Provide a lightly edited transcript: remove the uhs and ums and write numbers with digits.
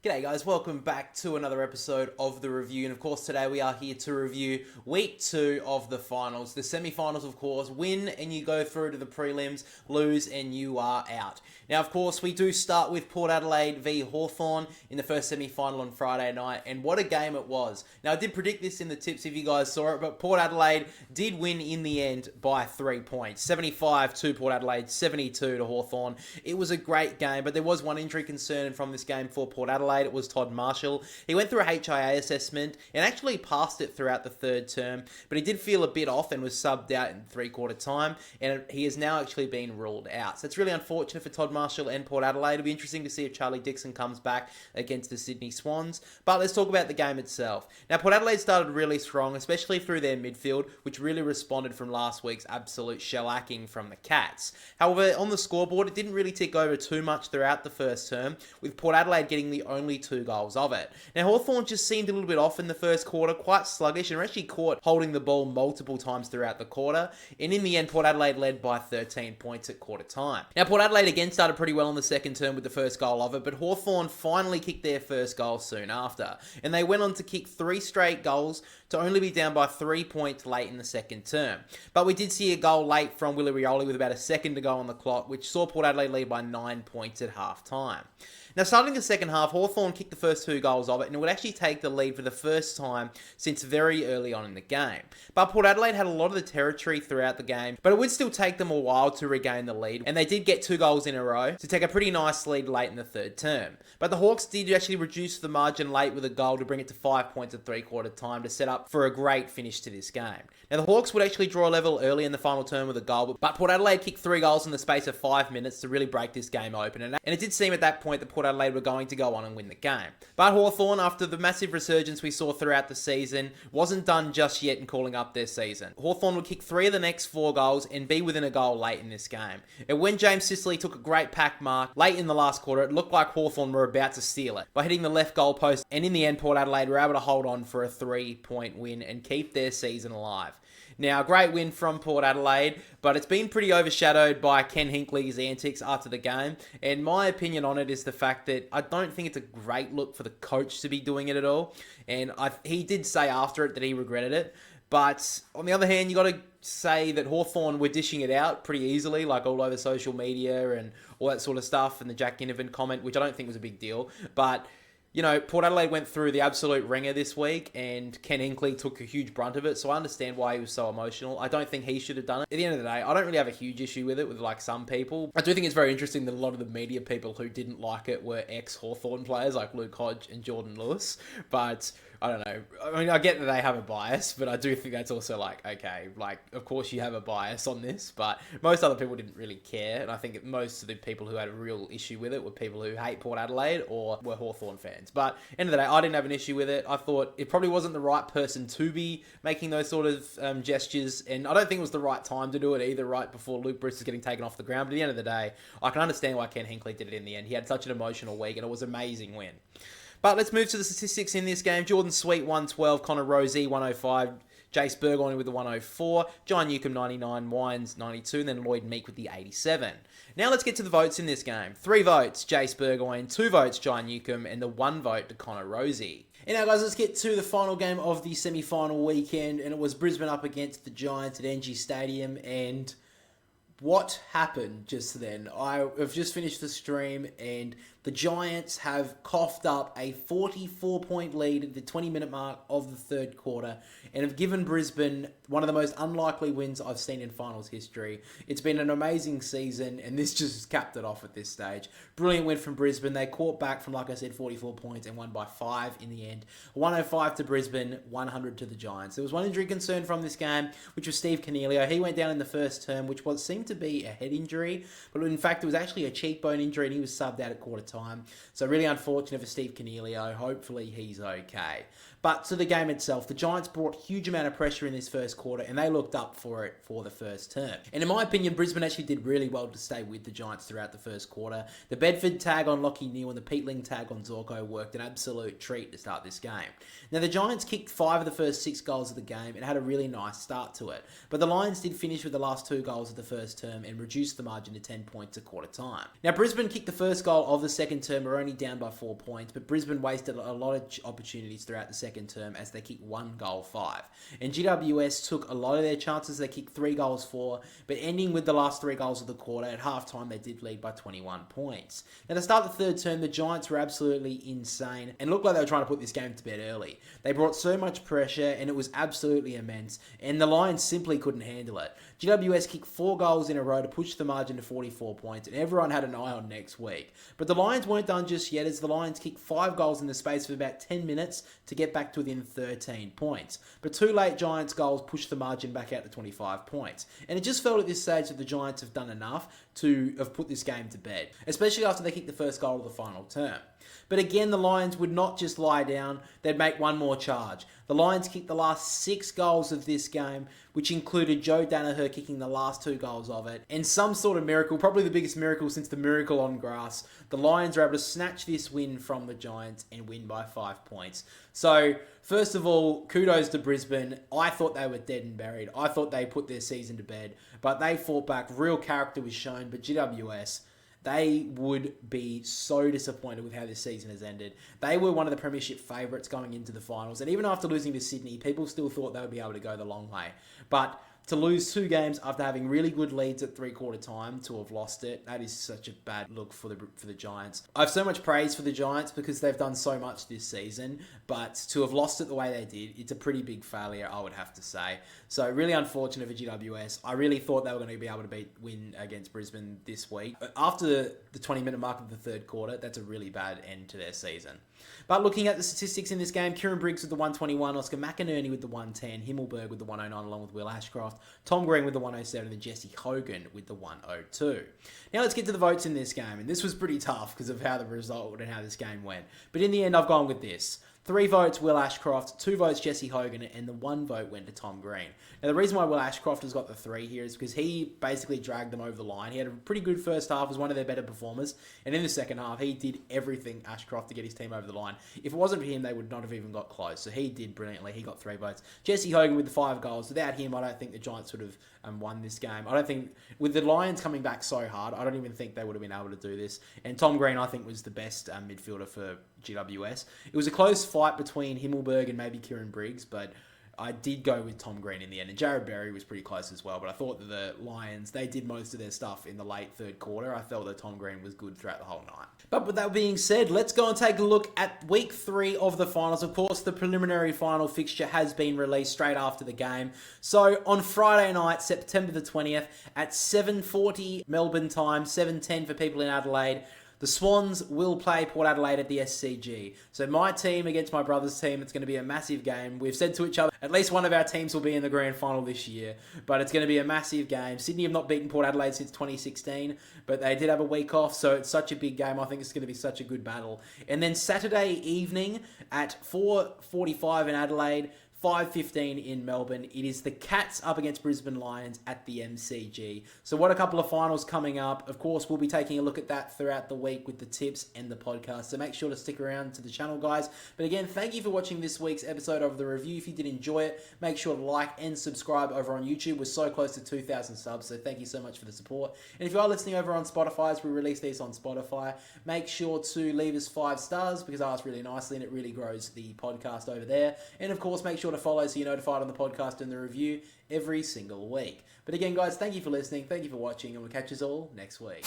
G'day guys, welcome back to another episode of The Review, and of course today we are here to review week 2 of the finals. The semi-finals, of course, win and you go through to the prelims, lose and you are out. Now of course we do start with Port Adelaide v Hawthorn in the first semi-final on Friday night, and what a game it was. Now I did predict this in the tips if you guys saw it, but Port Adelaide did win in the end by 3 points. 75 to Port Adelaide, 72 to Hawthorn. It was a great game, but there was one injury concern from this game for Port Adelaide. It was Todd Marshall. He went through a HIA assessment and actually passed it throughout the third term, but he did feel a bit off and was subbed out in three-quarter time, and he has now actually been ruled out. So it's really unfortunate for Todd Marshall and Port Adelaide. It'll be interesting to see if Charlie Dixon comes back against the Sydney Swans. But let's talk about the game itself. Now, Port Adelaide started really strong, especially through their midfield, which really responded from last week's absolute shellacking from the Cats. However, on the scoreboard, it didn't really tick over too much throughout the first term, with Port Adelaide getting the only 2 goals of it. Now, Hawthorn just seemed a little bit off in the first quarter, quite sluggish, and were actually caught holding the ball multiple times throughout the quarter. And in the end, Port Adelaide led by 13 points at quarter time. Now, Port Adelaide again started pretty well in the second term with the first goal of it, but Hawthorn finally kicked their first goal soon after. And they went on to kick 3 straight goals to only be down by 3 points late in the second term. But we did see a goal late from Willie Rioli with about a second to go on the clock, which saw Port Adelaide lead by 9 points at half time. Now, starting the second half, Hawthorn kicked the first 2 goals of it, and it would actually take the lead for the first time since very early on in the game. But Port Adelaide had a lot of the territory throughout the game, but it would still take them a while to regain the lead, and they did get 2 goals in a row to take a pretty nice lead late in the third term. But the Hawks did actually reduce the margin late with a goal to bring it to 5 points at three-quarter time to set up for a great finish to this game. Now, the Hawks would actually draw a level early in the final term with a goal, but Port Adelaide kicked 3 goals in the space of 5 minutes to really break this game open, and it did seem at that point that Port Adelaide were going to go on and win the game. But Hawthorn, after the massive resurgence we saw throughout the season, wasn't done just yet in calling up their season. Hawthorn would kick 3 of the next 4 goals and be within a goal late in this game. And when James Sicily took a great pack mark late in the last quarter, it looked like Hawthorn were about to steal it by hitting the left goal post, and in the end, Port Adelaide were able to hold on for a 3-point win and keep their season alive. Now, great win from Port Adelaide, but it's been pretty overshadowed by Ken Hinkley's antics after the game. And my opinion on it is the fact that I don't think it's a great look for the coach to be doing it at all. And he did say after it that he regretted it. But on the other hand, you got to say that Hawthorn were dishing it out pretty easily, like all over social media and all that sort of stuff. And the Jack Ginnivan comment, which I don't think was a big deal. But you know, Port Adelaide went through the absolute ringer this week, and Ken Hinkley took a huge brunt of it, so I understand why he was so emotional. I don't think he should have done it. At the end of the day, I don't really have a huge issue with it, with like some people. I do think it's very interesting that a lot of the media people who didn't like it were ex-Hawthorn players like Luke Hodge and Jordan Lewis, but I don't know. I mean, I get that they have a bias, but I do think that's also like, okay, like, of course you have a bias on this, but most other people didn't really care, and I think most of the people who had a real issue with it were people who hate Port Adelaide or were Hawthorn fans. But end of the day, I didn't have an issue with it. I thought it probably wasn't the right person to be making those sort of gestures, and I don't think it was the right time to do it either, right before Luke Bruce is getting taken off the ground. But at the end of the day, I can understand why Ken Hinkley did it in the end. He had such an emotional week, and it was an amazing win. But let's move to the statistics in this game. Jordan Sweet, 112. Connor Rosie, 105. Jace Burgoyne with the 104. John Newcomb, 99. Wines, 92. And then Lloyd Meek with the 87. Now let's get to the votes in this game. 3 votes, Jace Burgoyne. 2 votes, John Newcomb. And the 1 vote to Connor Rosie. And now, guys, let's get to the final game of the semi-final weekend. And it was Brisbane up against the Giants at NG Stadium. And what happened just then? I have just finished the stream, and the Giants have coughed up a 44-point lead at the 20-minute mark of the third quarter and have given Brisbane one of the most unlikely wins I've seen in finals history. It's been an amazing season, and this just capped it off at this stage. Brilliant win from Brisbane. They caught back from, like I said, 44 points and won by 5 in the end. 105 to Brisbane, 100 to the Giants. There was one injury concern from this game, which was Steve Coniglio. He went down in the first term, which seemed to be a head injury, but in fact, it was actually a cheekbone injury, and he was subbed out at quarter time. So really unfortunate for Steve Coniglio. Hopefully he's okay. But to the game itself, the Giants brought a huge amount of pressure in this first quarter, and they looked up for it for the first term. And in my opinion, Brisbane actually did really well to stay with the Giants throughout the first quarter. The Bedford tag on Lockie Neal and the Peatling tag on Zorko worked an absolute treat to start this game. Now, the Giants kicked 5 of the first 6 goals of the game and had a really nice start to it. But the Lions did finish with the last 2 goals of the first term and reduced the margin to 10 points at quarter time. Now, Brisbane kicked the first goal of the second term were only down by 4 points, but Brisbane wasted a lot of opportunities throughout the second term as they kicked 1-5. And GWS took a lot of their chances. They kicked 3 goals for, but ending with the last 3 goals of the quarter, at halftime they did lead by 21 points. Now to start the third term, the Giants were absolutely insane and looked like they were trying to put this game to bed early. They brought so much pressure and it was absolutely immense, and the Lions simply couldn't handle it. GWS kicked 4 goals in a row to push the margin to 44 points, and everyone had an eye on next week. But the Lions weren't done just yet, as the Lions kicked 5 goals in the space of about 10 minutes to get back to within 13 points. But 2 late Giants goals pushed the margin back out to 25 points. And it just felt at this stage that the Giants have done enough to have put this game to bed, especially after they kicked the first goal of the final term. But again, the Lions would not just lie down, they'd make one more charge. The Lions kicked the last 6 goals of this game, which included Joe Danaher kicking the last 2 goals of it. And some sort of miracle, probably the biggest miracle since the miracle on grass, the Lions are able to snatch this win from the Giants and win by 5 points. So, first of all, kudos to Brisbane. I thought they were dead and buried. I thought they put their season to bed, but they fought back. Real character was shown, but GWS, they would be so disappointed with how this season has ended. They were one of the premiership favourites going into the finals, and even after losing to Sydney, people still thought they would be able to go the long way. But to lose 2 games after having really good leads at 3/4 time, to have lost it, that is such a bad look for the Giants. I have so much praise for the Giants because they've done so much this season, but to have lost it the way they did, it's a pretty big failure, I would have to say. So really unfortunate for GWS. I really thought they were going to be able to win against Brisbane this week. But after the 20-minute mark of the third quarter, that's a really bad end to their season. But looking at the statistics in this game, Kieran Briggs with the 121, Oscar McInerney with the 110, Himmelberg with the 109 along with Will Ashcroft, Tom Green with the 107, and Jesse Hogan with the 102. Now let's get to the votes in this game, and this was pretty tough because of how the result and how this game went. But in the end, I've gone with this. 3 votes, Will Ashcroft, 2 votes, Jesse Hogan, and the 1 vote went to Tom Green. Now, the reason why Will Ashcroft has got the 3 here is because he basically dragged them over the line. He had a pretty good first half, was one of their better performers, and in the second half, he did everything, Ashcroft, to get his team over the line. If it wasn't for him, they would not have even got close, so he did brilliantly. He got 3 votes. Jesse Hogan with the 5 goals. Without him, I don't think the Giants would have won this game. I don't think, with the Lions coming back so hard, I don't even think they would have been able to do this. And Tom Green, I think, was the best midfielder for GWS. It was a close fight between Himmelberg and maybe Kieran Briggs, but I did go with Tom Green in the end. And Jared Berry was pretty close as well, but I thought that the Lions, they did most of their stuff in the late third quarter. I felt that Tom Green was good throughout the whole night. But with that being said, let's go and take a look at week 3 of the finals. Of course, the preliminary final fixture has been released straight after the game. So on Friday night, September the 20th, at 7:40 Melbourne time, 7:10 for people in Adelaide, the Swans will play Port Adelaide at the SCG. So my team against my brother's team, it's going to be a massive game. We've said to each other, at least one of our teams will be in the grand final this year, but it's going to be a massive game. Sydney have not beaten Port Adelaide since 2016, but they did have a week off, so it's such a big game. I think it's going to be such a good battle. And then Saturday evening at 4:45 in Adelaide, 5:15 in Melbourne. It is the Cats up against Brisbane Lions at the MCG. So what a couple of finals coming up. Of course, we'll be taking a look at that throughout the week with the tips and the podcast. So make sure to stick around to the channel, guys. But again, thank you for watching this week's episode of the review. If you did enjoy it, make sure to like and subscribe over on YouTube. We're so close to 2,000 subs, so thank you so much for the support. And if you are listening over on Spotify, as we release these on Spotify, make sure to leave us 5 stars because I ask really nicely and it really grows the podcast over there. And of course, make sure to follow so you're notified on the podcast and the review every single week. But again, guys, thank you for listening, thank you for watching, and we'll catch us all next week.